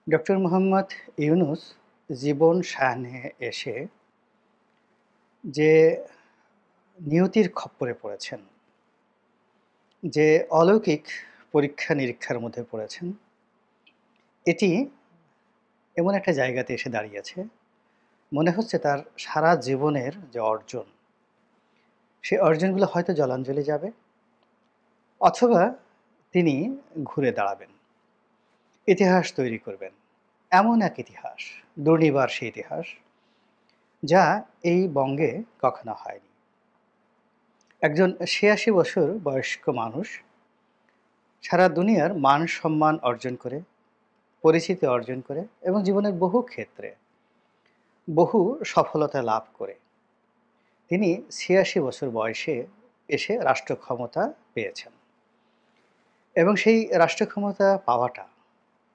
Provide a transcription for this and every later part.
Doctor Mohammad Yunus জীবন সায়াহ্নে এসে যে নিয়তির খপ্পরে পড়েছেন, যে অলৌকিক পরীক্ষা-নিরীক্ষার মধ্যে পড়েছেন, এটি এমন একটা জায়গাতে এসে দাঁড়িয়েছে, মনে হচ্ছে তার সারা জীবনের যে অর্জন, সে অর্জনগুলো হয়তো জলাঞ্জলি যাবে অথবা তিনি ঘুরে দাঁড়াবেন। ইতিহাস তৈরি করবেন। এমন এক ইতিহাস, দুর্নিবার সে ইতিহাস, যা এই বঙ্গে কখনো হয়নি। একজন ৮৬ বছর বয়স্ক মানুষ সারা দুনিয়ার মান-সম্মান অর্জন করে, পরিচিতি অর্জন করে এবং জীবনের বহু ক্ষেত্রে বহু সফলতা লাভ করে তিনি ৮৬ বছর বয়সে এসে রাষ্ট্র ক্ষমতা পেয়েছেন এবং সেই রাষ্ট্র ক্ষমতা পাওয়াটা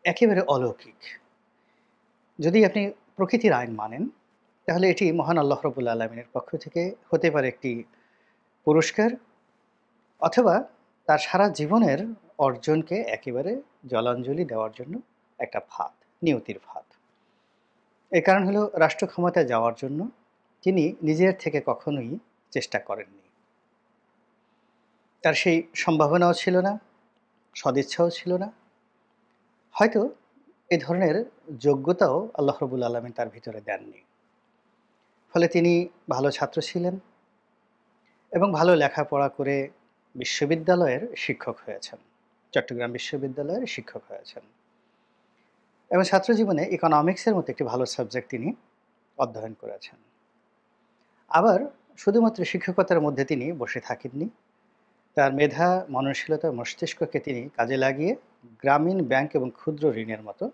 একেবারে অলৌকিক। যদি আপনি প্রকৃতির আইন মানেন, তাহলে এটি মহান আল্লাহ রাব্বুল আলামিনের পক্ষ থেকে হতে পারে একটি পুরস্কার অথবা তার সারা জীবনের অর্জনকে একেবারে জলাঞ্জলি দেওয়ার জন্য একটা ফাঁদ, নিয়তির ফাঁদ। এর কারণ হলো রাষ্ট্র ক্ষমতায় যাওয়ার জন্য তিনি নিজের থেকে কখনোই চেষ্টা করেননি। তার সেই সম্ভাবনাও ছিল না, সদিচ্ছাও ছিল না। হয়তো এ ধরনের যোগ্যতাও আল্লাহ রাব্বুল আলামিন তার ভিতরে দেননি। ফলে তিনি ভালো ছাত্র ছিলেন এবং ভালো লেখাপড়া করে বিশ্ববিদ্যালয়ের শিক্ষক হয়েছেন। চট্টগ্রাম বিশ্ববিদ্যালয়ের শিক্ষক হয়েছেন। এবং ছাত্রজীবনে ইকোনমিক্সের মতো একটি ভালো সাবজেক্ট তিনি অধ্যয়ন করেছেন। আবার শুধুমাত্র শিক্ষকতার মধ্যে তিনি বসে থাকেননি। তার মেধা, মননশীলতা, মস্তিষ্ককে তিনি কাজে লাগিয়ে গ্রামীণ ব্যাংক এবং ক্ষুদ্র ঋণের মতো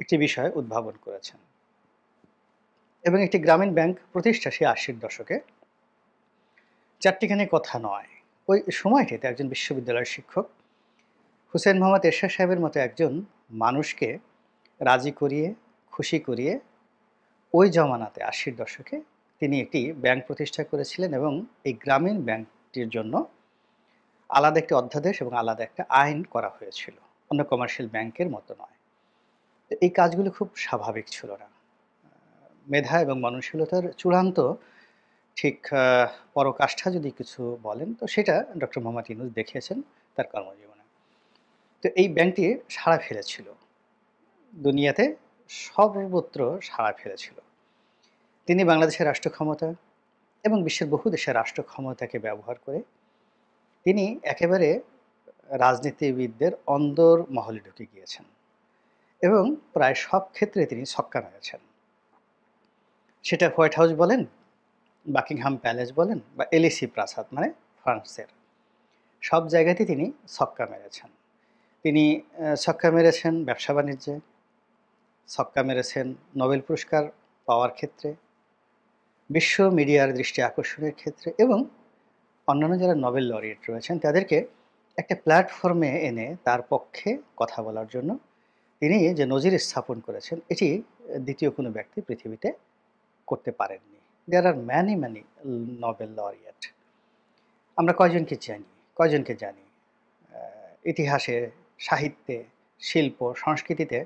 একটি বিষয় উদ্ভাবন করেছেন। এবং একটি গ্রামীণ ব্যাংক প্রতিষ্ঠা সেই ৮০-র দশকে চারটিখানি কথা নয়। ওই সময়টিতে একজন বিশ্ববিদ্যালয়ের শিক্ষক হুসেইন মোহাম্মদ এরশাদ সাহেবের মতো একজন মানুষকে রাজি করিয়ে, খুশি করিয়ে ওই জমানাতে ৮০-র দশকে তিনি একটি ব্যাংক প্রতিষ্ঠা করেছিলেন এবং এই গ্রামীণ ব্যাংকটির জন্য আলাদা একটি অধ্যাদেশ এবং আলাদা একটা আইন করা হয়েছিল। অন্য কমার্শিয়াল ব্যাংকের মতো নয়। তো এই কাজগুলো খুব স্বাভাবিক ছিল না। মেধা এবং মননশীলতার চূড়ান্ত ঠিক পরাকাষ্ঠা যদি কিছু বলেন, তো সেটা ডক্টর মোহাম্মদ ইউনূস দেখিয়েছেন তার কর্মজীবনে। তো এই ব্যাংকটি সাড়া ফেলেছিল। দুনিয়াতে সর্বত্র সাড়া ফেলেছিল। তিনি বাংলাদেশের রাষ্ট্র ক্ষমতা এবং বিশ্বের বহু দেশের রাষ্ট্র ক্ষমতাকে ব্যবহার করে তিনি একেবারে রাজনীতিবিদদের অন্দর মহলে ঢুকে গিয়েছেন এবং প্রায় সব ক্ষেত্রে তিনি ছক্কা মেরেছেন। সেটা হোয়াইট হাউস বলেন, বাকিংহাম প্যালেস বলেন বা এলিসি প্রাসাদ মানে ফ্রান্সের, সব জায়গাতেই তিনি ছক্কা মেরেছেন। তিনি ছক্কা মেরেছেন ব্যবসা-বাণিজ্যে, ছক্কা মেরেছেন নোবেল পুরস্কার পাওয়ার ক্ষেত্রে, বিশ্ব মিডিয়ার দৃষ্টি আকর্ষণের ক্ষেত্রে এবং অন্যান্য যারা নোবেল লরিয়েট রয়েছেন তাদেরকে একটা প্ল্যাটফর্মে এনে তার পক্ষে কথা বলার জন্য তিনি যে নজির স্থাপন করেছেন, এটি দ্বিতীয় কোনো ব্যক্তি পৃথিবীতে করতে পারেননি। দেয়ার আর ম্যানি নোবেল লরিয়েট। আমরা কয়জনকে জানি ইতিহাসে, সাহিত্যে, শিল্প, সংস্কৃতিতে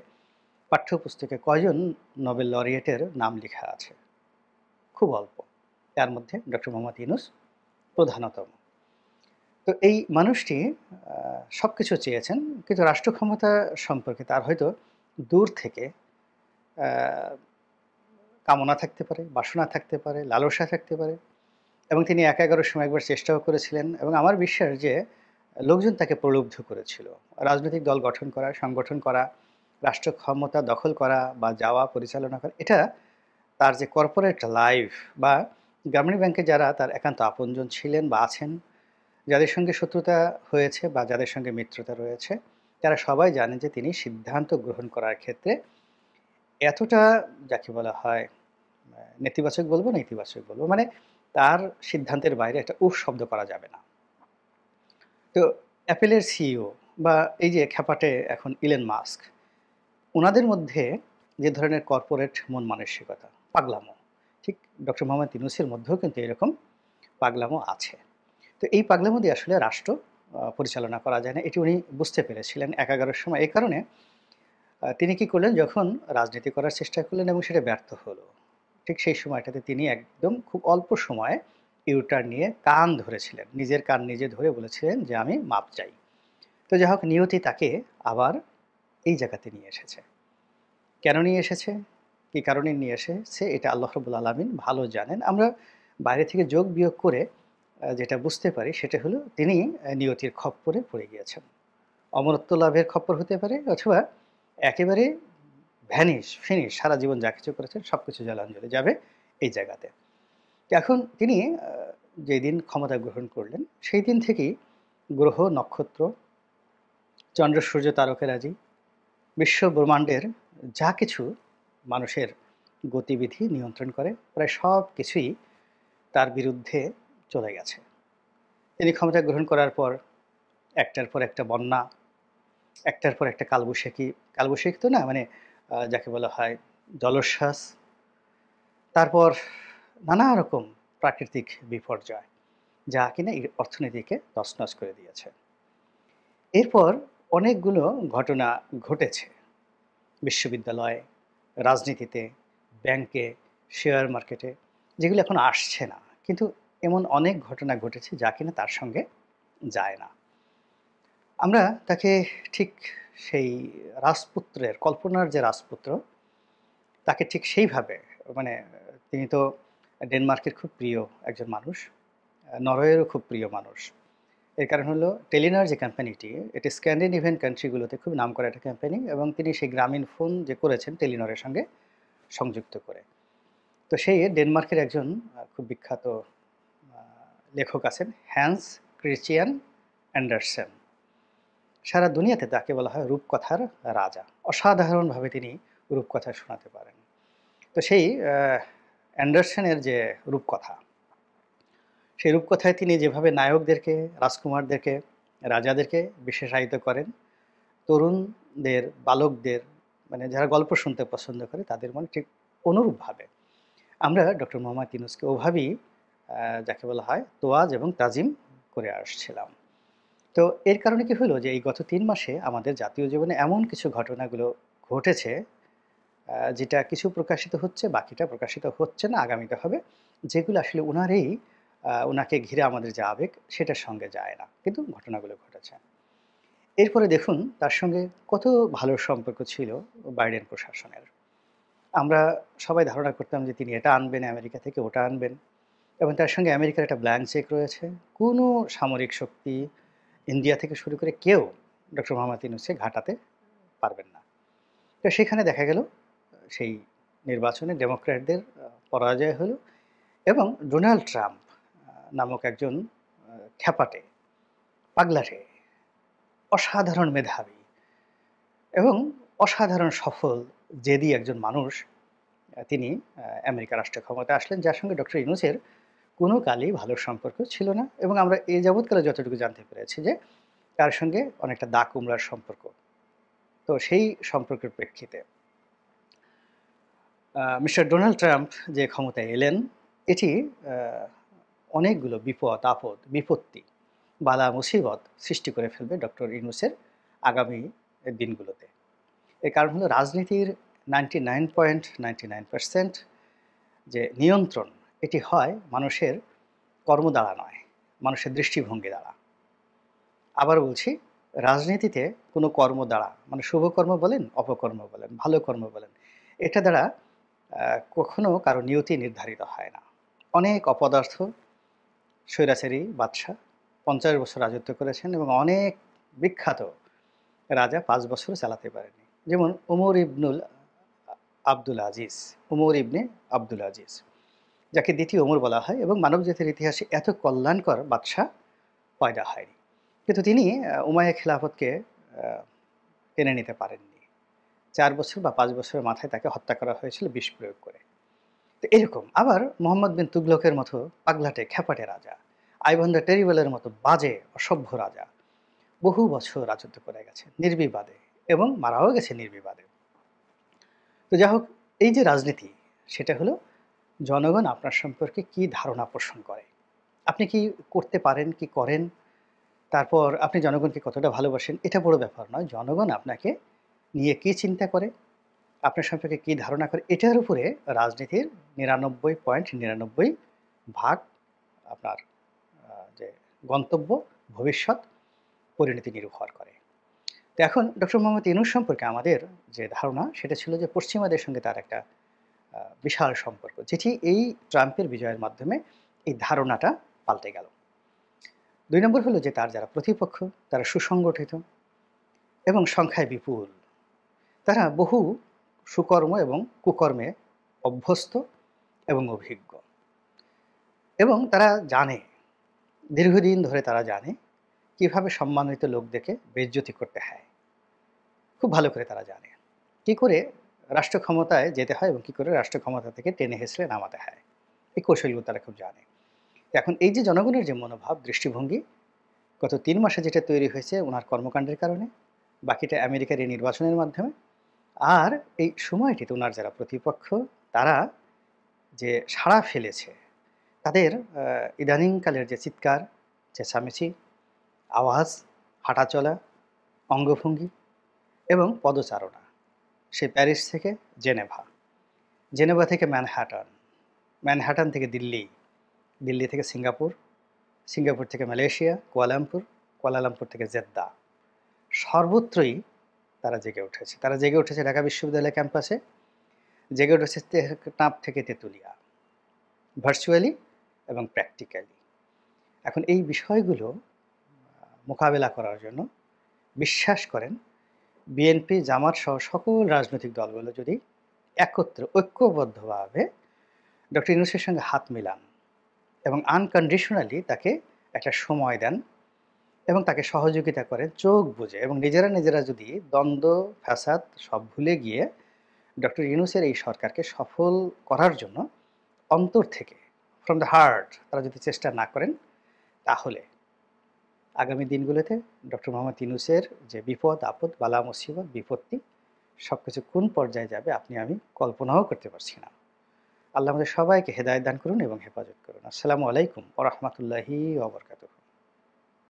পাঠ্যপুস্তকে কয়জন নোবেল লরিয়েটের নাম লেখা আছে? খুব অল্প। তার মধ্যে ডক্টর মোহাম্মদ ইউনূস প্রধানতম। তো এই মানুষটি সবকিছু চেয়েছেন, কিন্তু রাষ্ট্র ক্ষমতা সম্পর্কে তার হয়তো দূর থেকে কামনা থাকতে পারে, বাসনা থাকতে পারে, লালসা থাকতে পারে এবং তিনি একা ১১ সময় একবার চেষ্টাও করেছিলেন এবং আমার বিশ্বাস যে লোকজন তাকে প্রলুব্ধ করেছিল। রাজনৈতিক দল গঠন করা, সংগঠন করা, রাষ্ট্র ক্ষমতা দখল করা বা যাওয়া, পরিচালনা করা, এটা তার যে কর্পোরেট লাইফ বা গ্রামীণ ব্যাংকে যারা তার একান্ত আপনজন ছিলেন বা আছেন, যাদের সঙ্গে শত্রুতা হয়েছে বা যাদের সঙ্গে মিত্রতা রয়েছে, তারা সবাই জানেন যে তিনি সিদ্ধান্ত গ্রহণ করার ক্ষেত্রে এতটা, যাকে বলা হয় নেতিবাচক বলবো না ইতিবাচক বলবো, মানে তার সিদ্ধান্তের বাইরে একটা উফ শব্দ করা যাবে না। তো অ্যাপেলের সিইও বা এই যে খ্যাপাটে এখন ইলন মাস্ক, উনাদের মধ্যে যে ধরনের কর্পোরেট মন মানসিকতা, পাগলামো, ঠিক ডক্টর মোহাম্মদ ইউনূসের মধ্যেও কিন্তু এরকম পাগলামো আছে। তো এই পাগলামো দিয়ে আসলে রাষ্ট্র পরিচালনা করা যায় না, এটি উনি বুঝতে পেরেছিলেন ১১ সময়। এই কারণে তিনি কি করলেন, যখন রাজনীতি করার চেষ্টা করলেন এবং সেটা ব্যর্থ হলো, ঠিক সেই সময়টাতে তিনি একদম খুব অল্প সময়ে ইউটার্ন নিয়ে কান ধরেছিলেন। নিজের কান নিজে ধরে বলেছিলেন যে, "আমি মাপ চাই।" তো যাই হোক, নিয়তি তাকে আবার এই জায়গাতে নিয়ে এসেছে। কেন নিয়ে এসেছে? কী কারণে নিয়ে এসেছে? এটা আল্লাহ রাব্বুল আলামিন ভালো জানেন। আমরা বাইরে থেকে যোগ বিয়োগ করে যেটা বুঝতে পারি সেটা হলো তিনি নিয়তির খপ্পরে পড়ে গিয়েছেন। অমরত্ব লাভের খপ্পর হতে পারে, অথবা একেবারে ফিনিশ সারা জীবন যা কিছু করেছেন সবকিছু জলাঞ্জলি যাবে এই জায়গাতে। এখন তিনি যেদিন ক্ষমতা গ্রহণ করলেন সেই দিন থেকেই গ্রহ, নক্ষত্র, চন্দ্র, সূর্য, তারকারাজি, বিশ্ব ব্রহ্মাণ্ডের যা কিছু মানুষের গতিবিধি নিয়ন্ত্রণ করে প্রায় সব কিছুই তার বিরুদ্ধে চলে গেছে। তিনি ক্ষমতা গ্রহণ করার পর একটার পর একটা বন্যা, একটার পর একটা কালবৈশাখী, কালবৈশাখী তো না, মানে যাকে বলা হয় জলোচ্ছ্বাস, তারপর নানা রকম প্রাকৃতিক বিপর্যয়, যা কিনা এই অর্থনীতিকে তছনছ করে দিয়েছে। এরপর অনেকগুলো ঘটনা ঘটেছে বিশ্ববিদ্যালয়ে, রাজনীতিতে, ব্যাংকে, শেয়ার মার্কেটে, যেগুলো এখন আসছে না। কিন্তু এমন অনেক ঘটনা ঘটেছে যা কিনা তার সঙ্গে যায় না। আমরা তাকে ঠিক সেই রাজপুত্রের, কল্পনার যে রাজপুত্র, তাকে ঠিক সেইভাবে, মানে তিনি তো ডেনমার্কের খুব প্রিয় একজন মানুষ, নরওয়েরও খুব প্রিয় মানুষ। এর কারণ হলো টেলিনর যে কোম্পানিটি, এটি স্ক্যান্ডিনেভিয়ান কান্ট্রিগুলোতে খুব নামকরা একটা কোম্পানি, এবং তিনি সেই গ্রামীণ ফোন যে করেছেন টেলিনরের সঙ্গে সংযুক্ত করে। তো সেই ডেনমার্কের একজন খুব বিখ্যাত লেখক আছেন, হ্যান্স ক্রিশ্চিয়ান অ্যান্ডারসেন। সারা দুনিয়াতে তাকে বলা হয় রূপকথার রাজা। অসাধারণভাবে তিনি রূপকথা শোনাতে পারেন। তো সেই অ্যান্ডারসেনের যে রূপকথা, সেই রূপকথায় তিনি যেভাবে নায়কদেরকে, রাজকুমারদেরকে, রাজাদেরকে বিশেষায়িত করেন, তরুণদের, বালকদের, মানে যারা গল্প শুনতে পছন্দ করে তাদের মনে ঠিক অনুরূপভাবে আমরা ডক্টর মোহাম্মদ ইউনূসকে ওভাবেই যাকে বলা হয় তোয়াজ এবং তাজিম করে আসছিলাম। তো এর কারণে কি হলো যে এই গত ৩ মাসে আমাদের জাতীয় জীবনে এমন কিছু ঘটনাগুলো ঘটেছে, যেটা কিছু প্রকাশিত হচ্ছে, বাকিটা প্রকাশিত হচ্ছে না, আগামীতে হবে। যেগুলো আসলে উনাকে ঘিরে আমাদের যে আবেগ সেটার সঙ্গে যায় না। কিন্তু ঘটনাগুলো ঘটেছে। এরপরে দেখুন তার সঙ্গে কত ভালো সম্পর্ক ছিল বাইডেন প্রশাসনের। আমরা সবাই ধারণা করতাম যে তিনি এটা আনবেন আমেরিকা থেকে, ওটা আনবেন, এবং তার সঙ্গে আমেরিকার একটা ব্ল্যাঙ্ক চেক রয়েছে। কোনো সামরিক শক্তি, ইন্ডিয়া থেকে শুরু করে কেউ ডক্টর মোহাম্মদ ইউনূসকে ঘাঁটাতে পারবেন না। তো সেখানে দেখা গেল সেই নির্বাচনে ডেমোক্র্যাটদের পরাজয় হলো, এবং ডোনাল্ড ট্রাম্প নামক একজন খ্যাপাটে, পাগলাটে, অসাধারণ মেধাবী এবং অসাধারণ সফল, জেদি একজন মানুষ, তিনি আমেরিকা রাষ্ট্র ক্ষমতায় আসলেন, যার সঙ্গে ডক্টর ইউনূসের কোনো কালই ভালো সম্পর্ক ছিল না, এবং আমরা এই যাবৎকালে যতটুকু জানতে পেরেছি যে তার সঙ্গে অনেকটা দা কুমড়ার সম্পর্ক। তো সেই সম্পর্কের প্রেক্ষিতে মিস্টার ডোনাল্ড ট্রাম্প যে ক্ষমতায় এলেন, এটি অনেকগুলো বিপদ আপদ, বিপত্তি, বালা মুসিবত সৃষ্টি করে ফেলবে ডক্টর ইউনূসের আগামী দিনগুলোতে। এর কারণ হলো রাজনীতির 99.99% যে নিয়ন্ত্রণ, এটি হয় মানুষের কর্ম দ্বারা নয়, মানুষের দৃষ্টিভঙ্গি দ্বারা। আবার বলছি, রাজনীতিতে কোনো কর্ম দ্বারা, মানে শুভকর্ম বলেন, অপকর্ম বলেন, ভালো কর্ম বলেন, এটা দ্বারা কখনো কারো নিয়তি নির্ধারিত হয় না। অনেক অপদার্থ স্বৈরাচারী বাদশাহ ৫০ বছর রাজত্ব করেছেন, এবং অনেক বিখ্যাত রাজা ৫ বছরও চালাতে পারেনি। যেমন আব্দুল আজিজ, উমর ইবনে আব্দুল আজিজ, যাকে দ্বিতীয় ওমর বলা হয়, এবং মানবজাতির ইতিহাসে এত কল্যাণকর বাদশাহ পয়দা হয়নি। কিন্তু তিনি উমাইয়া খিলাফতকে টেনে নিতে পারেননি। ৪ বছর বা ৫ বছরের মাথায় তাকে হত্যা করা হয়েছিল বিষ প্রয়োগ করে। তো এরকম আবার মোহাম্মদ বিন তুগলকের মতো পাগলাটে খ্যাপাটে রাজা, আইভান দ্য টেরিবলের মতো বাজে অসভ্য রাজা বহু বছর রাজত্ব করে গেছে নির্বিবাদে, এবং মারাও গেছে নির্বিবাদে। তো যাই হোক, এই যে রাজনীতি, সেটা হলো জনগণ আপনার সম্পর্কে কি ধারণা পোষণ করে, আপনি কি করতে পারেন, কি করেন, তারপর আপনি জনগণকে কতটা ভালোবাসেন, এটা বড় ব্যাপার নয়। জনগণ আপনাকে নিয়ে কী চিন্তা করে, আপনার সম্পর্কে কী ধারণা করে, এটার উপরে রাজনীতির 99.99 ভাগ আপনার যে গন্তব্য, ভবিষ্যৎ, পরিণতি নির্ভর করে। তো এখন ডক্টর মোহাম্মদ ইউনূস সম্পর্কে আমাদের যে ধারণা সেটা ছিল যে পশ্চিমাদের সঙ্গে তার একটা বিশাল সম্পর্ক, যেটি এই ট্রাম্পের বিজয়ের মাধ্যমে এই ধারণাটা পাল্টে গেল। ২ নম্বর হলো যে তার যারা প্রতিপক্ষ তারা সুসংগঠিত এবং সংখ্যায় বিপুল। তারা বহু সুকর্ম এবং কুকর্মে অভ্যস্ত এবং অভিজ্ঞ, এবং তারা জানে, দীর্ঘদিন ধরে তারা জানে কিভাবে সম্মানিত লোকদেরকে বেইজ্জতি করতে হয়। খুব ভালো করে তারা জানে কি করে রাষ্ট্র ক্ষমতায় যেতে হয় এবং কি করে রাষ্ট্র ক্ষমতা থেকে টেনে হেসড়ে নামাতে হয়। এই কৌশলগুলো তারা খুব জানে। এখন এই যে জনগণের যে মনোভাব, দৃষ্টিভঙ্গি গত ৩ মাসে যেটা তৈরি হয়েছে ওনার কর্মকাণ্ডের কারণে, বাকিটা আমেরিকার এই নির্বাচনের মাধ্যমে, আর এই সময়টিতে ওনার যারা প্রতিপক্ষ তারা যে সাড়া ফেলেছে, তাদের ইদানিংকালের যে চিৎকার, চেঁচামেচি, আওয়াজ, হাঁটাচলা, অঙ্গভঙ্গি এবং পদচারণা, সেই প্যারিস থেকে জেনেভা, জেনেভা থেকে ম্যানহাটান, ম্যানহাটান থেকে দিল্লি, দিল্লি থেকে সিঙ্গাপুর, সিঙ্গাপুর থেকে মালয়েশিয়া, কুয়ালালামপুর, কুয়ালালামপুর থেকে জেদ্দা, সর্বত্রই তারা জেগে উঠেছে। তারা জেগে উঠেছে ঢাকা বিশ্ববিদ্যালয় ক্যাম্পাসে, জেগে উঠেছে টেকনাফ থেকে তেঁতুলিয়া, ভার্চুয়ালি এবং প্র্যাকটিক্যালি। এখন এই বিষয়গুলো মোকাবেলা করার জন্য বিশ্বাস করেন বিএনপি, জামাত সহ সকল রাজনৈতিক দলগুলো যদি একত্রে ঐক্যবদ্ধভাবে ডক্টর ইউনূসের সঙ্গে হাত মিলান এবং আনকন্ডিশনালি তাকে একটা সময় দেন এবং তাকে সহযোগিতা করেন চোখ বুজে, এবং নিজেরা যদি দ্বন্দ্ব, ফ্যাসাদ সব ভুলে গিয়ে ডক্টর ইউনূসের এই সরকারকে সফল করার জন্য অন্তর থেকে, ফ্রম দ্য হার্ট, তারা যদি চেষ্টা না করেন, তাহলে আগামী দিনগুলোতে ডক্টর মোহাম্মদ ইউনূসের যে বিপদ আপদ, বালা মুসিবত, বিপত্তি সব কিছু কোন পর্যায়ে যাবে আপনি আমি কল্পনাও করতে পারছি না। আল্লাহ আমাদের সবাইকে হেদায়েত দান করুন এবং হেফাজত করুন। আসসালামু আলাইকুম ওয়া রাহমাতুল্লাহি ওয়া বারাকাতুহু।